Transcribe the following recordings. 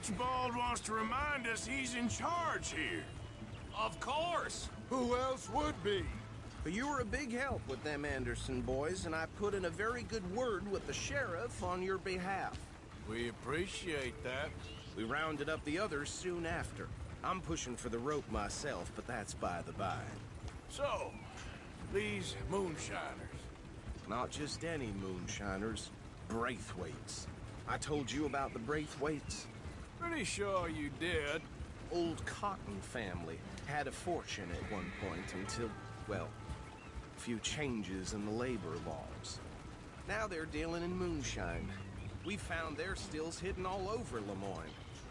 Archibald wants to remind us he's in charge here. Of course. Who else would be? But you were a big help with them Anderson boys, and I put in a very good word with the sheriff on your behalf. We appreciate that. We rounded up the others soon after. I'm pushing for the rope myself, but that's by the by. So, these moonshiners. Not just any moonshiners, Braithwaites. I told you about the Braithwaites? Pretty sure you did. Old Cotton family had a fortune at one point until, well, a few changes in the labor laws. Now they're dealing in moonshine. We found their stills hidden all over Lemoyne.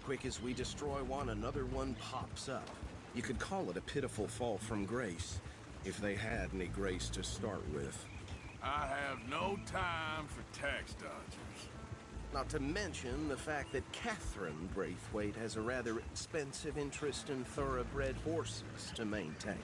Quick as we destroy one, another one pops up. You could call it a pitiful fall from grace, if they had any grace to start with. I have no time for tax dodgers. Not to mention the fact that Catherine Braithwaite has a rather expensive interest in thoroughbred horses to maintain.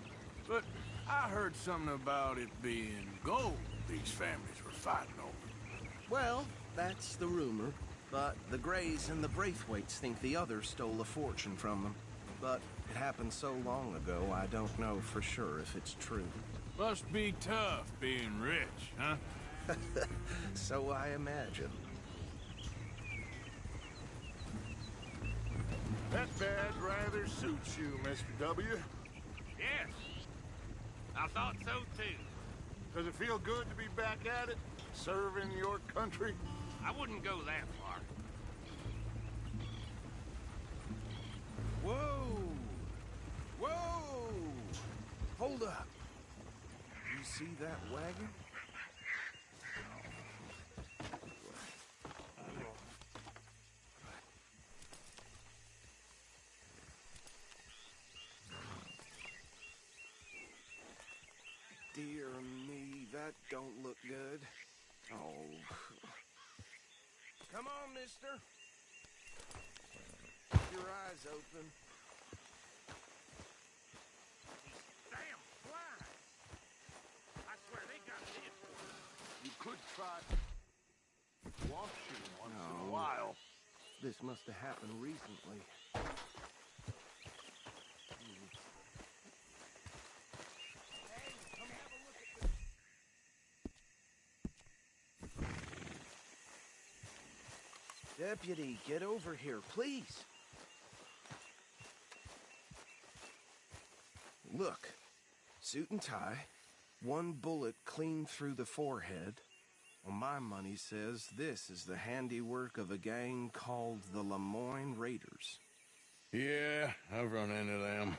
But I heard something about it being gold these families were fighting over. Well, that's the rumor. But the Greys and the Braithwaites think the others stole a fortune from them. But it happened so long ago, I don't know for sure if it's true. Must be tough being rich, huh? So I imagine. That badge rather suits you, Mr. W. Yes. I thought so too. Does it feel good to be back at it, serving your country? I wouldn't go that far. Whoa! Whoa! Hold up. You see that wagon? Dear me, that don't look good. Oh. Come on, mister. Keep your eyes open. Damn flies! I swear they got this. You could try washing once in a while. This must have happened recently. Deputy, get over here, please. Look, suit and tie, one bullet clean through the forehead. Well, my money says this is the handiwork of a gang called the Lemoyne Raiders. Yeah, I've run into them.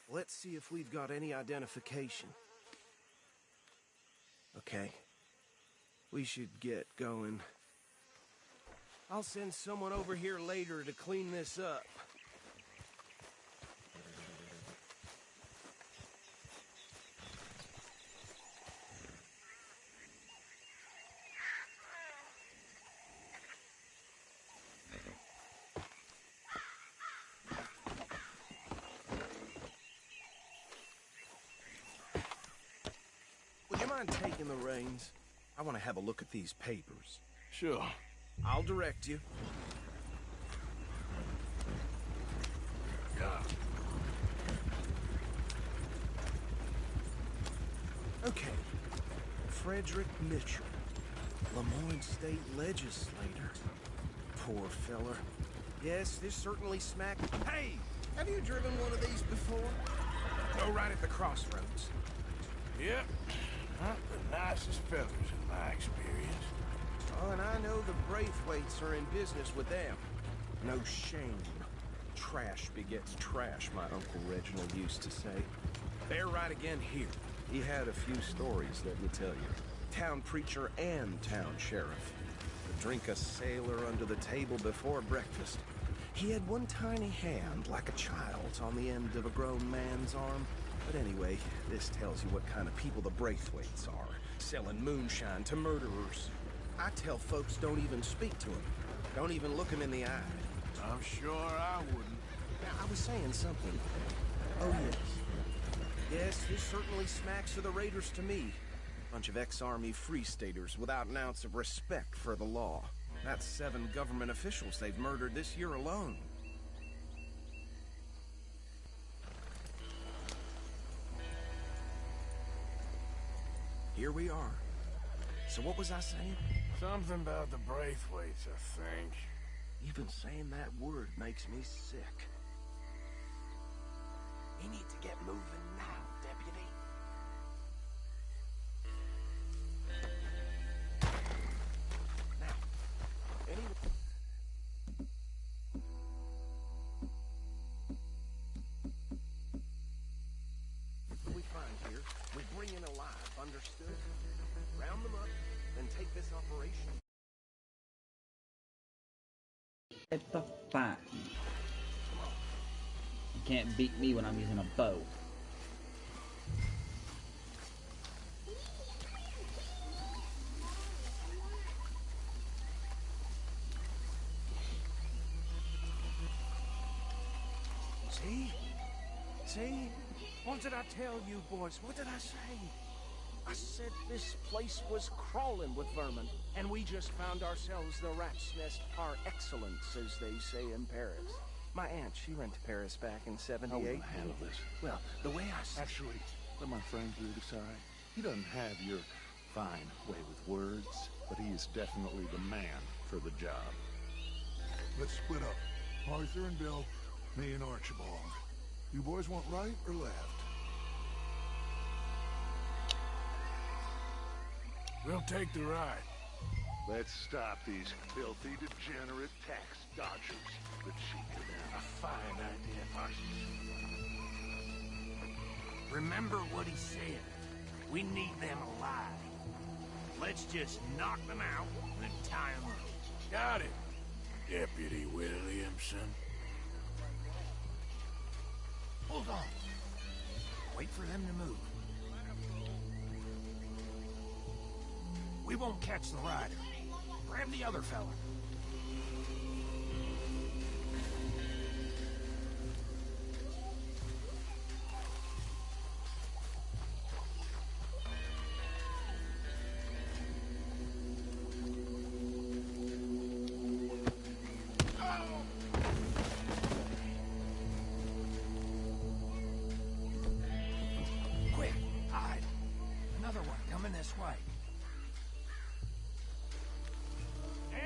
Let's see if we've got any identification. Okay. We should get going. I'll send someone over here later to clean this up. Would you mind taking the reins? I want to have a look at these papers. Sure. I'll direct you. Yeah. Okay. Frederick Mitchell, Lemoyne State Legislator. Poor fella. Yes, this certainly smacked... Hey! Have you driven one of these before? Go right at the crossroads. Yep. Not the nicest fellas in my experience. Oh, and I know the Braithwaites are in business with them. No shame. Trash begets trash, my Uncle Reginald used to say. They're right again here. He had a few stories, let me tell you. Town preacher and town sheriff. Would drink a sailor under the table before breakfast. He had one tiny hand, like a child's, on the end of a grown man's arm. But anyway, this tells you what kind of people the Braithwaites are. Selling moonshine to murderers. I tell folks don't even speak to him. Don't even look him in the eye. I'm sure I wouldn't. Now, I was saying something. Oh, yes. Yes, this certainly smacks of the Raiders to me. Bunch of ex-Army free staters without an ounce of respect for the law. That's 7 government officials they've murdered this year alone. Here we are. So what was I saying? Something about the Braithwaites, I think. Even saying that word makes me sick. We need to get moving now, Deputy. Now, what we find here, we bring in alive, understood? Round them up, then take this operation. Get the fuck. You can't beat me when I'm using a bow. See? See? What did I tell you, boys? What did I say? I said this place was crawling with vermin, and we just found ourselves the rat's nest par excellence, as they say in Paris. My aunt, she went to Paris back in '78. How will I handle this? Well, the way I... Actually, let my friend here decide. He doesn't have your fine way with words, but he is definitely the man for the job. Let's split up. Arthur and Bill, me and Archibald. You boys want right or left? We'll take the ride. Let's stop these filthy, degenerate tax dodgers. Let's shoot them down. A fine idea, Marshal. Remember what he said. We need them alive. Let's just knock them out and tie them up. Got it, Deputy Williamson. Hold on. Wait for them to move. We won't catch the rider. Grab the other fella. Quick, hide. Another one coming this way.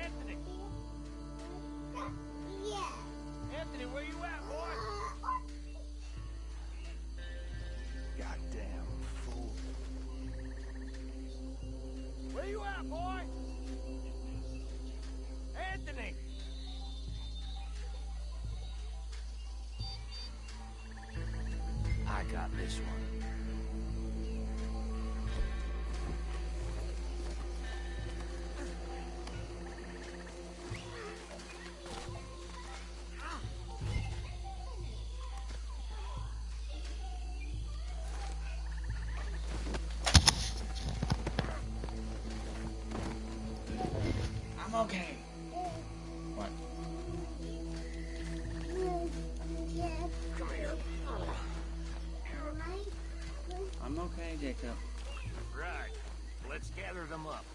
Anthony! Yeah. Anthony, where you at, boy? Goddamn fool. Where you at, boy? Anthony! I got this one. I'm okay. What? Come here. I'm okay, Jacob. Right. Let's gather them up.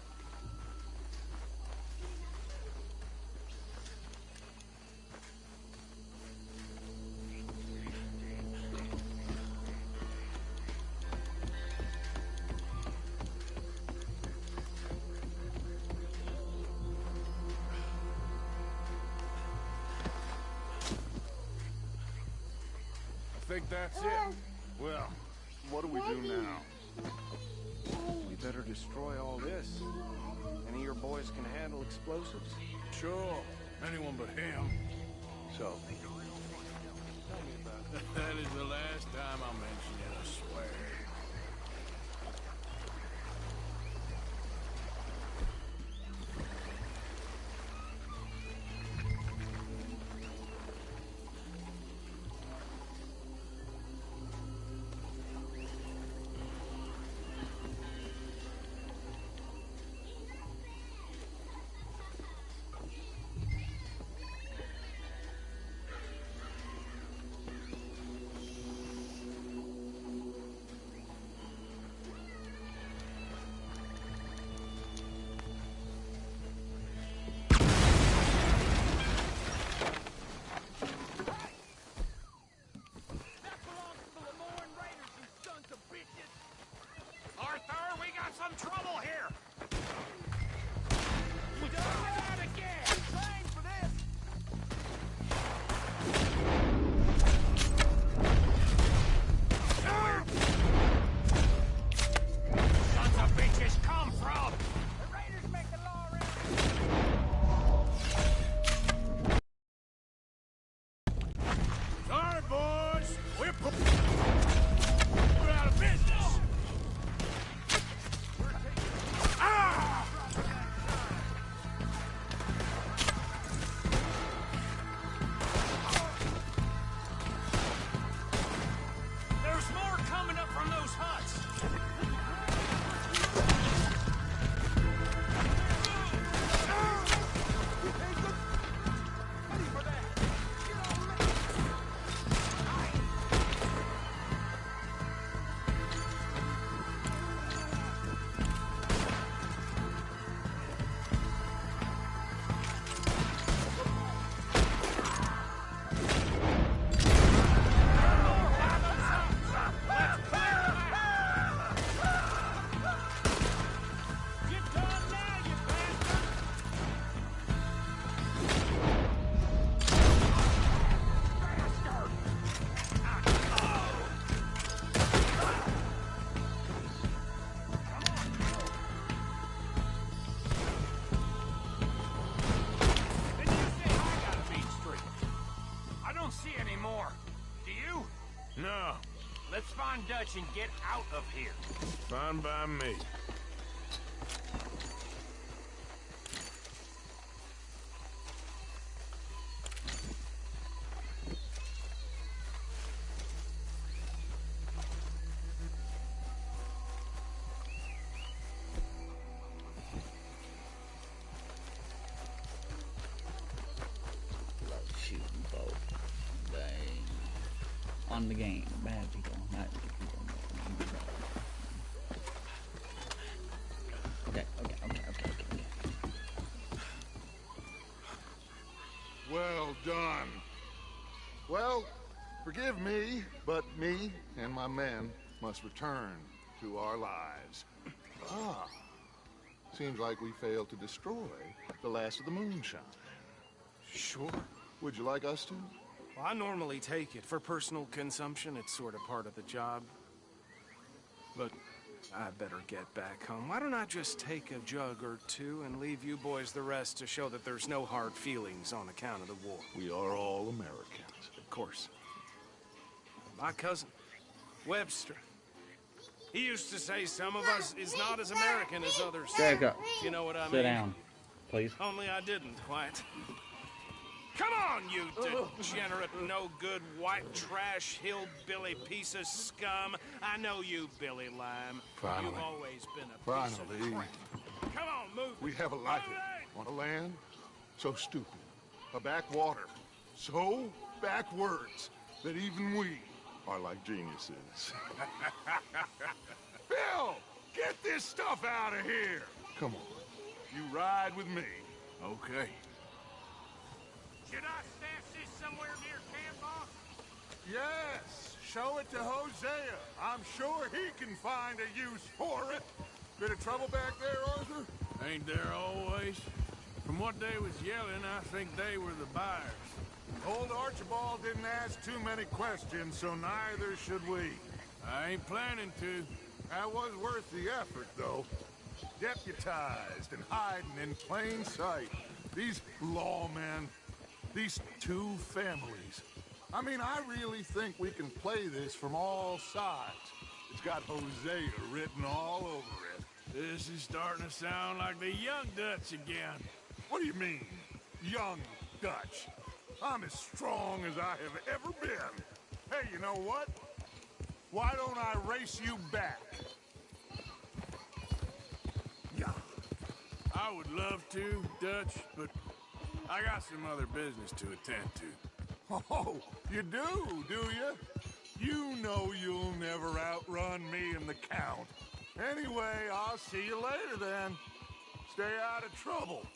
I think that's it. Well, what do we do now? We better destroy all this. Any of your boys can handle explosives? Sure. Anyone but him. So, That is the last time I'll mention it, I swear. Let's find Dutch and get out of here. Fine by me. Shooting boat. Dang. On the game. Bad people. Bad people. Okay. Well done. Well, forgive me, but me and my men must return to our lives. Ah, seems like we failed to destroy the last of the moonshine. Sure. Would you like us to? Well, I normally take it. For personal consumption, it's sort of part of the job. But I better get back home. Why don't I just take a jug or two and leave you boys the rest to show that there's no hard feelings on account of the war? We are all Americans. Of course. My cousin, Webster, he used to say some of us is not as American as others. Jacob, You know what I mean? sit down, please. Only I didn't quite. Come on, you degenerate, no-good, white trash, hillbilly piece of scum. I know you, Billy Lime. Finally. You've always been a piece Finally. of crap. Come on, move. We have a life on a land so stupid, a backwater so backwards that even we are like geniuses. Bill, get this stuff out of here. Come on, you ride with me. Okay. Should I stash this somewhere near camp, boss? Yes, show it to Hosea. I'm sure he can find a use for it. Bit of trouble back there, Arthur? Ain't there always? From what they was yelling, I think they were the buyers. Old Archibald didn't ask too many questions, so neither should we. I ain't planning to. That was worth the effort, though. Deputized and hiding in plain sight. These lawmen, these two families. I mean, I really think we can play this from all sides. It's got Hosea written all over it. This is starting to sound like the young Dutch again. What do you mean, young Dutch? I'm as strong as I have ever been. Hey, you know what? Why don't I race you back? Yeah. I would love to, Dutch, but I got some other business to attend to. Oh, you do you? You know you'll never outrun me and the Count. Anyway, I'll see you later then. Stay out of trouble.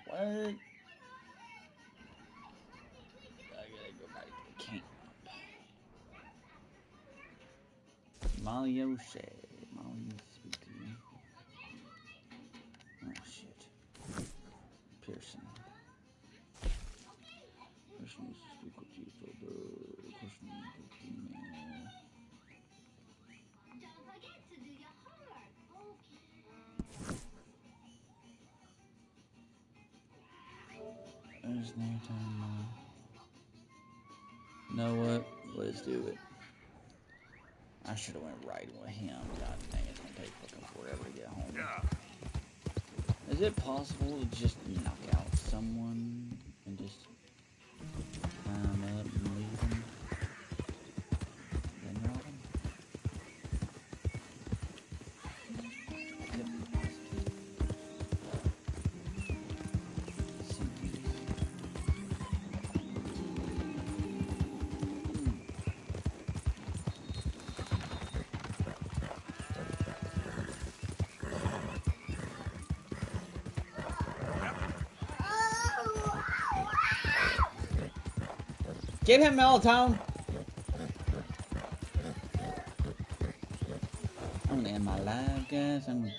What? I gotta go back to the camp. Molly O'Shea. Molly, speak to you. Oh shit. Pearson. Person needs to speak with you for the question of the email. Don't forget to do your homework. There's no time now. You know what? Let's do it. I should have went riding with him. God dang, it's gonna take fucking forever to get home. Yeah. Is it possible to just knock out someone and just climb up and leave them? Then rob them? Could be possible. Give him melatonin. I'm gonna But I guess I'm